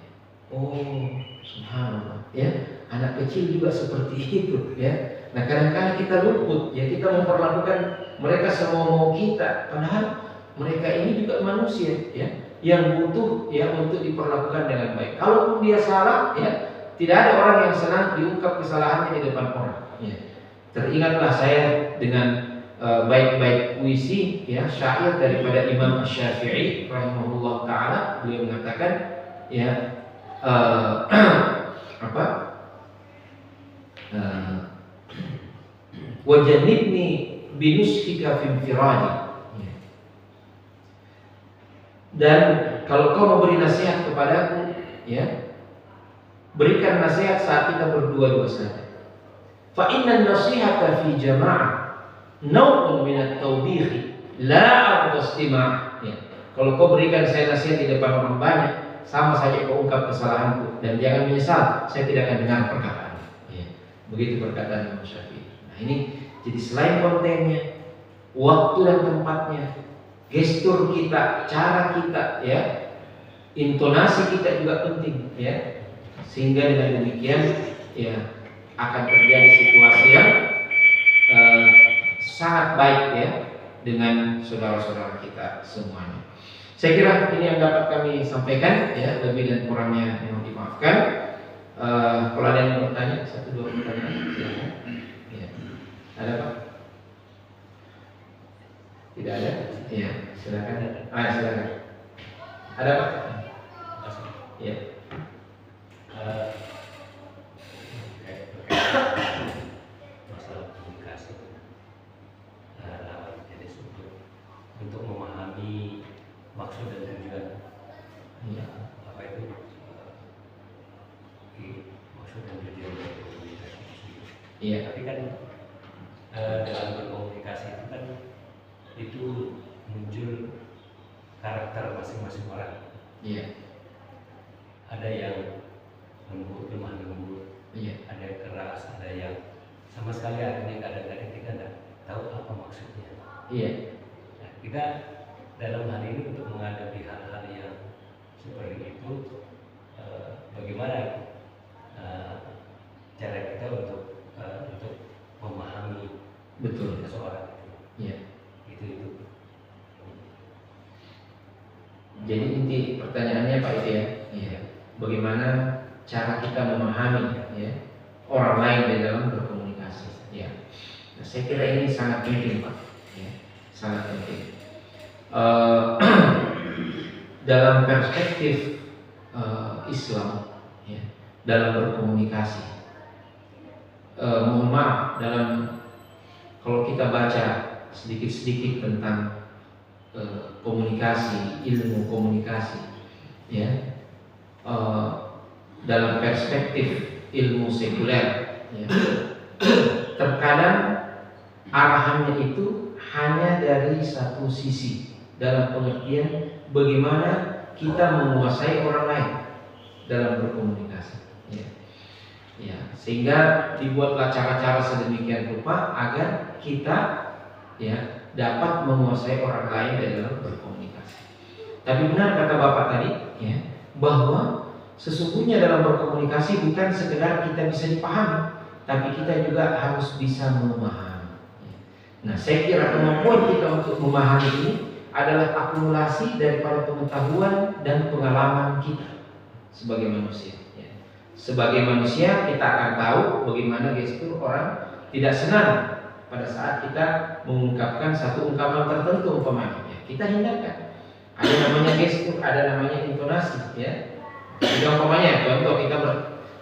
Oh, subhanallah, ya. Anak kecil juga seperti itu, ya. Nah, kadang-kadang kita luput, ya, kita memperlakukan mereka semua mau kita, padahal mereka ini juga manusia, ya, yang butuh, ya, untuk diperlakukan dengan baik. Kalaupun dia salah, ya, tidak ada orang yang senang diungkap kesalahannya di depan orang, ya. Teringatlah saya dengan baik-baik puisi, ya, syair daripada Imam Syafi'i rahimahullah taala. Beliau mengatakan, ya, apa? Wajannibni binushika fil firadi. Dan kalau kau memberi nasihat kepadaku, ya, berikan nasihat saat kita berdua-dua saja. Fa inna nasihata fi jama'ah naw'un min at-tawbih la arda istima'. Ya. Kalau kau berikan saya nasihat di depan orang banyak, sama saja kau ungkap kesalahanku dan jangan menyesal, saya tidak akan dengar perkataan. Ya. Begitu perkataan Imam Syafi'i. Nah, ini jadi selain kontennya, waktu dan tempatnya, gestur kita, cara kita, ya, intonasi kita juga penting, ya, sehingga dengan demikian, ya, akan terjadi situasi yang sangat baik, ya, dengan saudara-saudara kita semuanya. Saya kira ini yang dapat kami sampaikan, ya, lebih dan kurangnya mohon dimaafkan. Kalau ada yang mau bertanya, 1-2 pertanyaan, silakan. Ya. Ada, Pak? Tidak ada? Iya, silakan. Silakan. Ada, Pak? Iya. Masalah komunikasi, jadi untuk memahami maksud dan tujuan, Iya. apa itu maksud dan tujuan dari komunikasi itu. Iya. Tapi kan dalam berkomunikasi itu kan itu muncul karakter masing-masing orang. Iya. Ada yang lembut, lemah lembut, Iya. ada yang keras, ada yang sama sekali artinya kadang-kadang kita tidak tahu apa maksudnya. Iya. Nah, kita dalam hal ini untuk menghadapi hal-hal yang seperti itu, bagaimana cara kita untuk memahami Betul. seseorang? Iya. Itu. Jadi inti pertanyaannya, Pak, itu, ya. Iya. Bagaimana cara kita memahami, ya, orang lain di dalam berkomunikasi, ya. Nah, saya kira ini sangat penting, Pak, ya, sangat penting. Dalam perspektif Islam, ya, dalam berkomunikasi, mohon maaf, kalau kita baca sedikit-sedikit tentang komunikasi, ilmu komunikasi, ya, dalam perspektif ilmu sekuler, ya, terkadang arahannya itu hanya dari satu sisi, dalam pengertian bagaimana kita menguasai orang lain dalam berkomunikasi, ya. Ya, sehingga dibuatlah cara-cara sedemikian rupa agar kita, ya, dapat menguasai orang lain dalam berkomunikasi. Tapi benar kata Bapak tadi, ya, bahwa sesungguhnya dalam berkomunikasi bukan sekedar kita bisa dipahami, tapi kita juga harus bisa memahami. Nah, saya kira kemampuan kita untuk memahami ini adalah akumulasi daripada pengetahuan dan pengalaman kita sebagai manusia. Sebagai manusia kita akan tahu bagaimana gestur orang tidak senang pada saat kita mengungkapkan satu ungkapan tertentu umpamanya, kita hindarkan. Ada namanya gestur, ada namanya intonasi, ya. Jadi umpamanya, contoh kita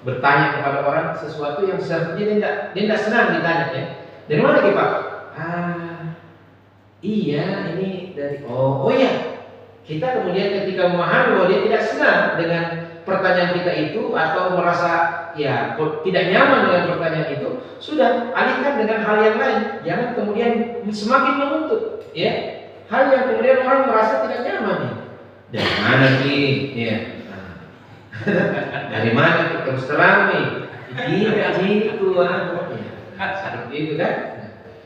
bertanya kepada orang sesuatu yang sepertinya dia tidak senang ditanya, ya. Dari mana Ki Pak? Iya, ini dari oh ya. Kita kemudian ketika memahami bahwa dia tidak senang dengan pertanyaan kita itu atau merasa ya tidak nyaman dengan pertanyaan itu, sudah alihkan dengan hal yang lain. Jangan kemudian semakin menuntut, ya. Hal yang kemudian orang merasa tidak nyaman, ya. Dari mana Ki? Ya. Dari mana Ki? Terus terang nih. Tidak gitu, seperti itu kan?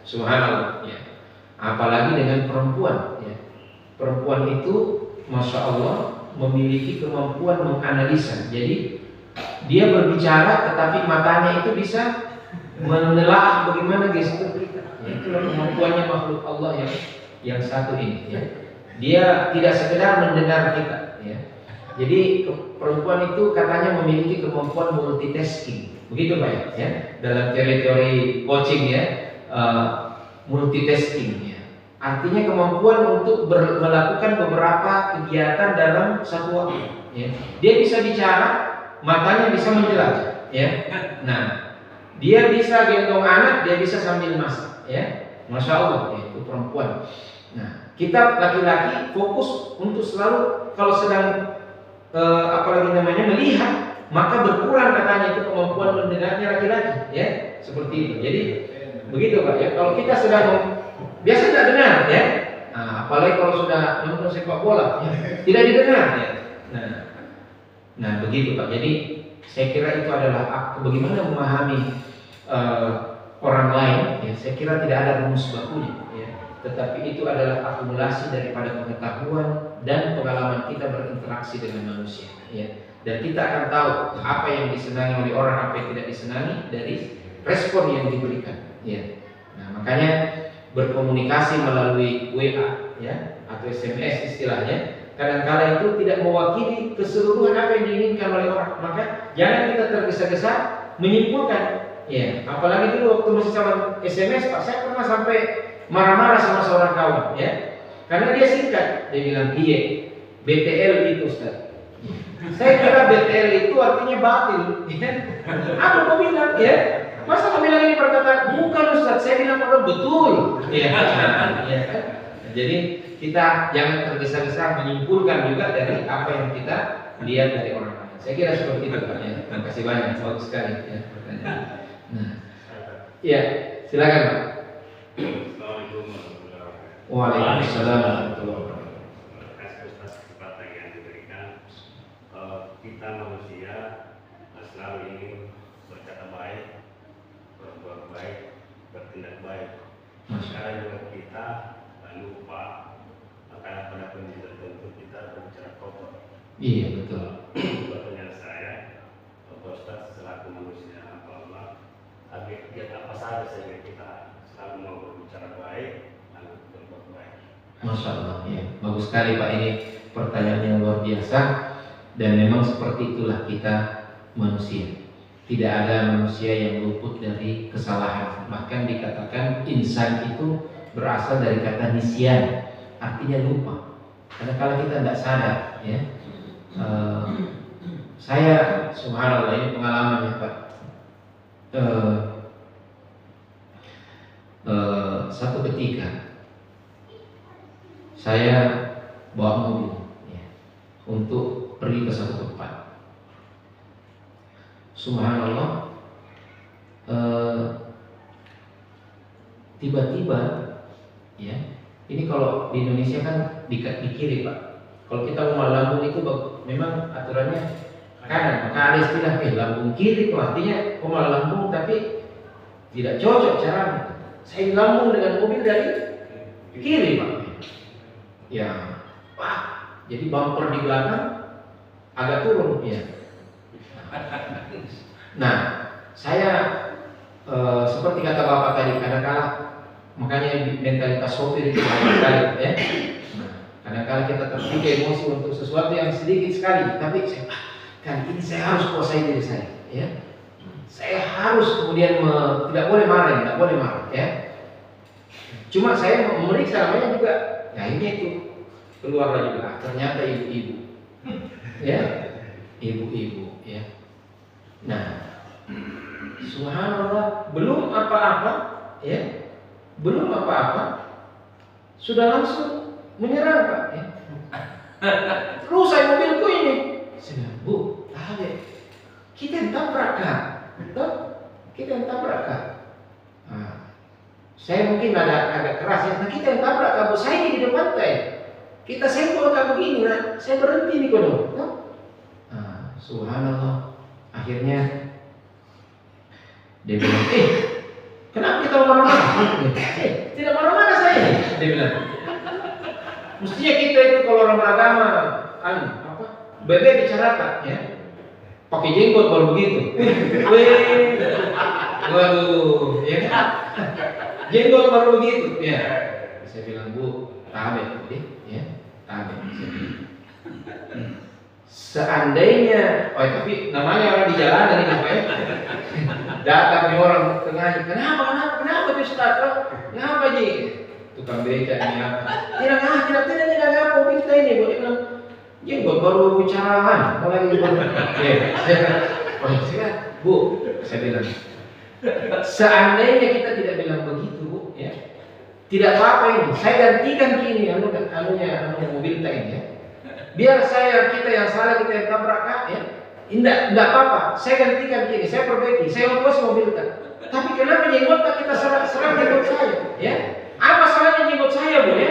Subhanallah, ya. Apalagi dengan perempuan, ya. Perempuan itu, masya Allah, memiliki kemampuan menganalisa. Jadi dia berbicara, tetapi matanya itu bisa menelaah bagaimana gestur kita. Ya, itulah kemampuannya makhluk Allah yang satu ini. Ya. Dia tidak sekedar mendengar kita. Ya. Jadi perempuan itu katanya memiliki kemampuan multitasking. Begitu Pak ya? Dalam teori-teori coaching ya, multitasking ya. Artinya kemampuan untuk melakukan beberapa kegiatan dalam satu waktu. Ya. Dia bisa bicara, matanya bisa menjelajah. Ya. Nah, dia bisa gendong anak, dia bisa sambil masak. Ya. Masya Allah, ya, itu perempuan. Nah, kita laki-laki fokus untuk selalu kalau sedang apalagi namanya melihat, maka berkurang katanya itu kemampuan mendengarnya laki-laki. Ya, seperti itu. Jadi begitu Pak ya. Kalau kita sedang biasa tidak dengar ya, apalagi kalau sudah nonton sepak bola ya, tidak didengar ya. Nah begitu Pak. Jadi saya kira itu adalah bagaimana memahami orang lain. Ya, saya kira tidak ada rumus bakunya. Ya, tetapi itu adalah akumulasi daripada pengetahuan dan pengalaman kita berinteraksi dengan manusia. Ya, dan kita akan tahu apa yang disenangi oleh orang, apa yang tidak disenangi dari respon yang diberikan. Ya, nah makanya berkomunikasi melalui WA ya atau SMS istilahnya kadang-kala itu tidak mewakili keseluruhan apa yang diinginkan oleh orang, maka jangan kita tergesa-gesa menyimpulkan ya. Apalagi dulu waktu masih zaman SMS Pak, saya pernah sampai marah-marah sama seorang kawan ya, karena dia singkat, dia bilang iya BTL itu Ustaz. Saya kira BTL itu artinya batil ya. Aku mau bilang ya, masa kamu bilang ini perkataan? Bukan Ustaz, saya bilang betul. Ya. Ya. Jadi kita jangan tergesa-gesa menyimpulkan juga dari apa yang kita lihat dari orang lain. Saya kira seperti itu Pak. Ya. Terima kasih banyak, bagus sekali ya pertanyaan. Nah, ya silakan Pak. Assalamualaikum warahmatullahi wabarakatuh. Waalaikumsalam warahmatullahi wabarakatuh. Kita manusia selalu ingin berkata baik, berbuat baik, bertindak baik. Sekarang juga kita lupa karena pada kondisi tertentu kita berbicara kotor. Iya betul. Pertanyaan saya, Pak Ustaz selaku manusia Allah, kegiatan apa saja sehingga kita selalu mau berbicara baik dan berbuat baik. Masya Allah, ya bagus sekali Pak, ini pertanyaan yang luar biasa. Dan memang seperti itulah kita manusia. Tidak ada manusia yang luput dari kesalahan. Bahkan dikatakan insan itu berasal dari kata nisyan, artinya lupa. Karena kalau kita tidak sadar, ya. Saya, subhanallah, ini pengalaman ya Pak. Satu ketika saya bawa mobil ya, untuk pergi ke satu tempat. Subhanallah, tiba-tiba ya, ini kalau di Indonesia kan di kiri Pak. Kalau kita mau lambung itu memang aturannya kanan, maka ada istilah lambung kiri, artinya mau lambung tapi tidak cocok caranya. Saya lambung dengan mobil dari kiri Pak. Ya, Pak, jadi bumper di belakang agak turun ya. Nah, saya seperti kata Bapak tadi, kadang-kala makanya mentalitas sopir itu banyak sekali ya. Nah, kadang-kala kita terpicu emosi untuk sesuatu yang sedikit sekali, tapi kali ini saya harus kuasai diri saya ya. saya harus kemudian tidak boleh marah, tidak boleh marah, ya. Cuma saya memeriksa namanya juga, ya ini itu keluar lagi lah. Ternyata ibu-ibu, ya, ibu-ibu, ya. Nah, subhanallah, belum apa-apa, ya, belum apa-apa, sudah langsung menyerang Pak, ya. Rusak mobilku ini. Saya bilang, Bu, tahu kita yang tabrak Kak, kita yang tabrak Kak. Nah, saya mungkin agak keras ya, nah kita yang tabrak Kak, Bu, saya di depan Kak. Kita senggol Kak begini, nah, saya berhenti nih kono. Nah, subhanallah, akhirnya dia bilang, kenapa kita marah-marah? Tidak marah-marah saya. Dia bilang, mestinya kita itu kalau orang beragama, bebek bicarakan, ya, pakai jenggot baru begitu. Waduh, ya kan? Jenggot baru begitu, ya. Saya bilang, Bu, tabe, ya, tabe. Seandainya, tapi namanya orang di jalanan ini, Pak, ya. Datang di orang tengahnya, kenapa Ustaz? Kenapa Ji? Tukang beca ini apa? Tidak apa kita ini, Bu. Dia bilang, jenggot baru bicaraan, mulai baru. Bu, saya bilang, seandainya kita tidak bilang begitu, Bu, ya, tidak apa-apa ini. Saya gantikan kini anunya mobil kita ini, ya. Biar kita yang salah, kita yang tabrak, ya. Tidak apa-apa. Saya gantikan kini, saya perbaiki, saya urus mobil kita. Tapi kenapa jenggot kita serang jenggot saya, ya? Apa salahnya jenggot saya, Bu, ya?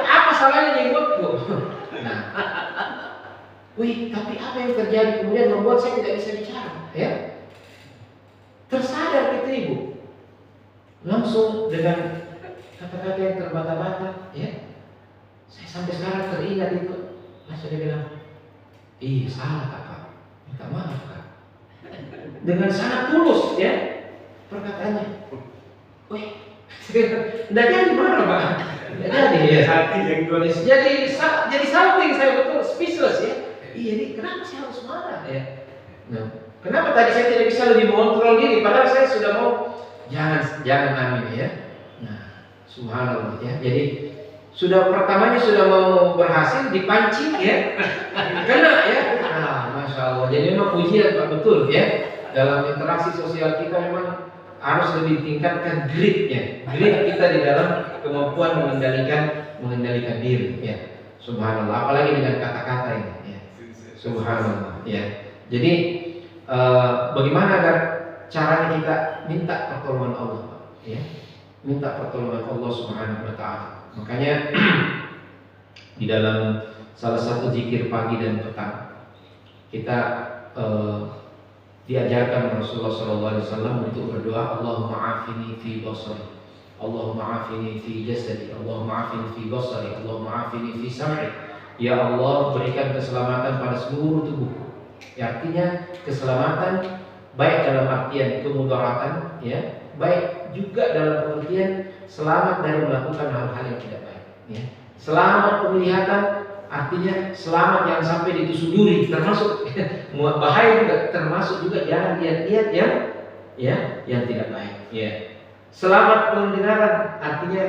Apa salahnya jenggotku? Nah, tapi apa yang terjadi kemudian membuat saya tidak bisa bicara, ya? Tersadar kita, Ibu, langsung dengan kata-kata yang terbata-bata, ya. Saya sampai sekarang teringat itu. Langsung dia bilang, salah Kakak, minta maaf Kak. Dengan sangat tulus, ya, perkataannya. Tidak jadi marah Pak. Tidak jadi, ya. Jadi something saya betul speechless, ya. Ini kenapa saya harus marah, ya? Nah, kenapa tadi saya tidak bisa lebih mengontrol diri? Padahal saya sudah mau jangan amin, ya. Nah, subhanallah, ya. Jadi pertamanya sudah mau berhasil dipancing, ya, kena, ya. Nah, masya Allah. Jadi memang pujian Pak, betul, ya. Dalam interaksi sosial kita memang harus lebih tingkatkan gritnya, grit kita di dalam kemampuan mengendalikan diri, ya. Subhanallah. Apalagi dengan kata-kata ini, ya. Subhanallah, ya. Jadi bagaimana agar caranya kita minta pertolongan Allah, ya. Minta pertolongan Allah Subhanahu wa Ta'ala. Makanya di dalam salah satu zikir pagi dan petang kita diajarkan Rasulullah SAW untuk berdoa, Allahumma afini fi basari, Allahumma afini fi jasadi, Allahumma afini fi basari, Allahumma afini fi sam'i. Ya Allah, berikan keselamatan pada seluruh tubuhku. Ya, artinya keselamatan baik dalam artian kemudaratan, ya, baik juga dalam pengertian selamat dari melakukan hal-hal yang tidak baik, ya. Selamat penglihatan, artinya selamat yang sampai ditusuk duri, termasuk bahaya juga, termasuk juga jangan lihat-lihat yang tidak baik, ya. Selamat pendengaran, artinya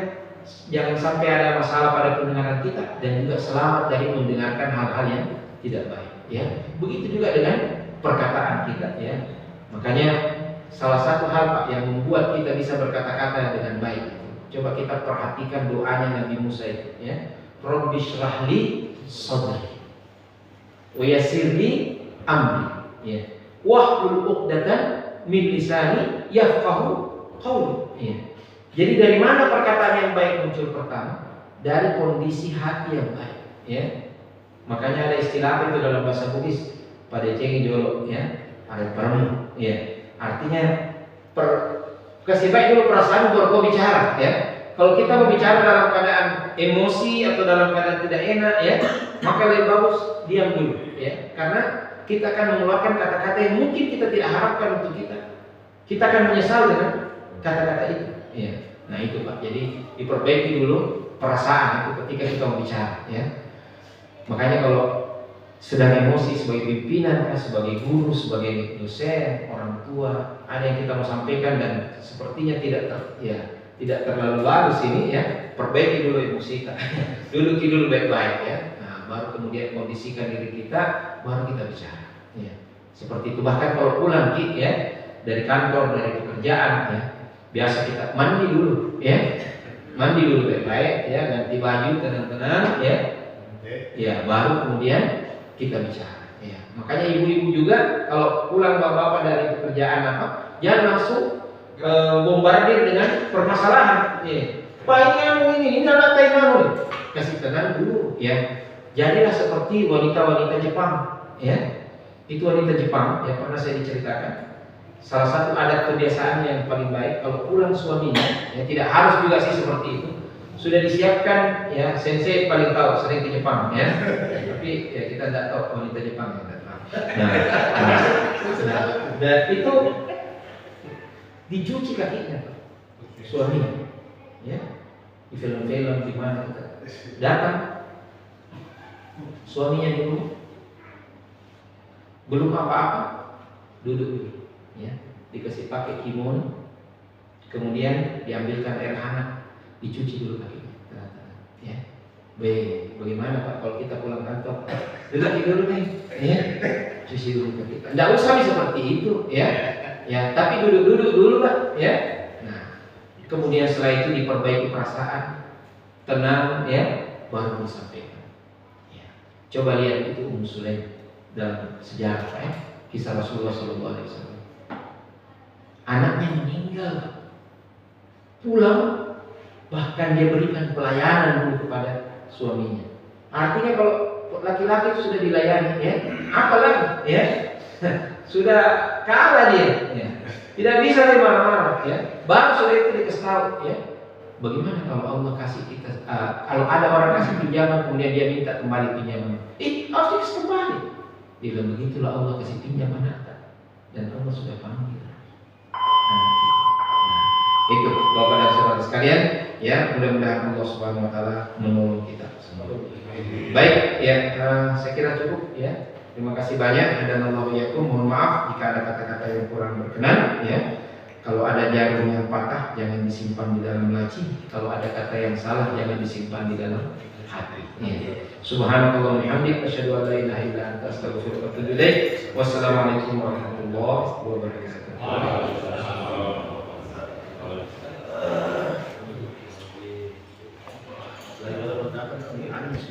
jangan sampai ada masalah pada pendengaran kita, dan juga selamat dari mendengarkan hal-hal yang tidak baik, ya. Begitu juga dengan perkataan kita, ya. Makanya salah satu hal Pak yang membuat kita bisa berkata-kata dengan baik, coba kita perhatikan doanya Nabi Musa itu, ya. Rabbi shrah li sadri wa yassir li amri, ya. Wahlul 'uqdatan min lisani yafqahu qawli, ya. Jadi dari mana perkataan yang baik muncul pertama? Dari kondisi hati yang baik, ya. Makanya ada istilah itu dalam bahasa Bugis, pada cengi jolo, ya, ada permu, ya. Artinya kasih baik dulu perasaan baru kau bicara, ya. Kalau kita berbicara dalam keadaan emosi atau dalam keadaan tidak enak, ya, maka lebih bagus diam dulu, ya. Karena kita akan mengeluarkan kata-kata yang mungkin kita tidak harapkan untuk kita. Kita akan menyesal dengan kata-kata itu, ya. Nah itu Pak. Jadi diperbaiki dulu perasaan itu ketika kita berbicara, ya. Makanya kalau sedang emosi sebagai pimpinan, sebagai guru, sebagai dosen, orang tua, ada yang kita mau sampaikan dan sepertinya tidak terlalu bagus ini ya, perbaiki dulu emosi kita, duduk dulu baik-baik ya, nah, baru kemudian kondisikan diri kita, baru kita bicara. Ya. Seperti itu. Bahkan kalau pulang ya dari kantor, dari pekerjaan ya, biasa kita mandi dulu ya, mandi dulu baik-baik ya, ganti baju tenang-tenang ya, ya baru kemudian kita bicara. Ya. Makanya ibu-ibu juga kalau pulang bapak-bapak dari pekerjaan apa, jangan langsung bombardir dengan permasalahan. Ya. Pak ini anak Taiwan, kasih tenang dulu ya. Jadilah seperti wanita-wanita Jepang ya. Itu wanita Jepang yang pernah saya diceritakan. Salah satu adat kebiasaan yang paling baik kalau pulang suaminya, ya tidak harus juga sih seperti itu. Sudah disiapkan ya, sensei paling tahu, sering ke Jepang ya. Tapi ya kita tidak tahu wanita Jepang ya. Dan itu dicuci kakinya suaminya. Ya. Di film-film di mana kita datang suaminya dulu belum apa-apa, duduk dulu, ya, dikasih pakai kimono, kemudian diambilkan air hangat, dicuci dulu kakinya, ya. Bagaimana Pak kalau kita pulang kantor, duduk dulu nih, ya, cuci dulu kaki. Tidak usah seperti itu, ya, ya, tapi duduk dulu Pak, ya. Nah, kemudian setelah itu diperbaiki perasaan, tenang, ya, baru disampaikan. Ya. Coba lihat itu Sulaim. Dalam sejarah kisah Rasulullah SAW, anaknya meninggal, pulang, bahkan dia berikan pelayanan dulu kepada suaminya. Artinya kalau laki-laki sudah dilayani, ya, apalagi, ya, sudah kalah dia, ya. Tidak bisa dia marah-marah, ya. Baru sudah itu dikasih tahu, ya. Bagaimana kalau Allah kasih kita, kalau ada orang kasih pinjaman kemudian dia minta kembali pinjaman, harus dikasih kembali. Dia bilang begitulah Allah kasih pinjam anak dan Allah sudah panggil anak kita. Nah, itu Bapak dan Saudara sekalian, ya mudah-mudahan Allah Subhanahu Wa Taala menolong kita. Baik, ya saya kira cukup ya. Terima kasih banyak dan Allah yakum. Mohon maaf jika ada kata-kata yang kurang berkenan. Ya, kalau ada jarum yang patah jangan disimpan di dalam laci. Kalau ada kata yang salah jangan disimpan di dalam hati. Ya. Subhanallah wa bihamdihi asyhadu an la ilaha illa anta astaghfiruka wa atubu ilaik. Wassalamualaikum warahmatullahi wabarakatuh.